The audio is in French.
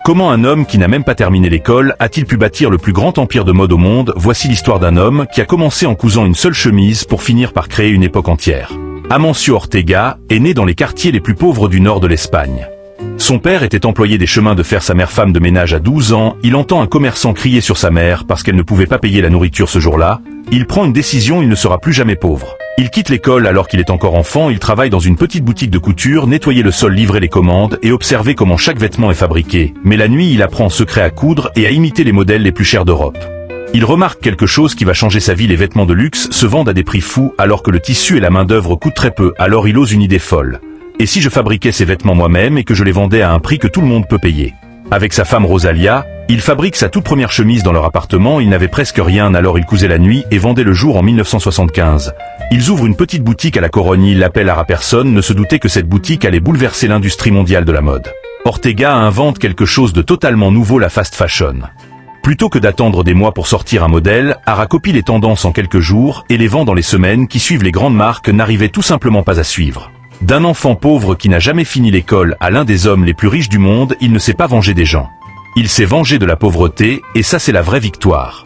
Comment un homme qui n'a même pas terminé l'école a-t-il pu bâtir le plus grand empire de mode au monde? Voici l'histoire d'un homme qui a commencé en cousant une seule chemise pour finir par créer une époque entière. Amancio Ortega est né dans les quartiers les plus pauvres du nord de l'Espagne. Son père était employé des chemins de fer, sa mère femme de ménage à 12 ans, il entend un commerçant crier sur sa mère parce qu'elle ne pouvait pas payer la nourriture ce jour-là. Il prend une décision, il ne sera plus jamais pauvre. Il quitte l'école alors qu'il est encore enfant, il travaille dans une petite boutique de couture, nettoyer le sol, livrer les commandes et observer comment chaque vêtement est fabriqué. Mais la nuit, il apprend en secret à coudre et à imiter les modèles les plus chers d'Europe. Il remarque quelque chose qui va changer sa vie, les vêtements de luxe se vendent à des prix fous alors que le tissu et la main-d'œuvre coûtent très peu, alors il ose une idée folle. Et si je fabriquais ces vêtements moi-même et que je les vendais à un prix que tout le monde peut payer? Avec sa femme Rosalia, il fabrique sa toute première chemise dans leur appartement, il n'avait presque rien, alors il cousait la nuit et vendait le jour en 1975. Ils ouvrent une petite boutique à la Corogne, ils l'appellent à personne ne se doutait que cette boutique allait bouleverser l'industrie mondiale de la mode. Ortega invente quelque chose de totalement nouveau, la fast fashion. Plutôt que d'attendre des mois pour sortir un modèle, Ara copie les tendances en quelques jours et les vend dans les semaines qui suivent. Les grandes marques n'arrivaient tout simplement pas à suivre. D'un enfant pauvre qui n'a jamais fini l'école à l'un des hommes les plus riches du monde, il ne s'est pas vengé des gens. Il s'est vengé de la pauvreté, et ça c'est la vraie victoire.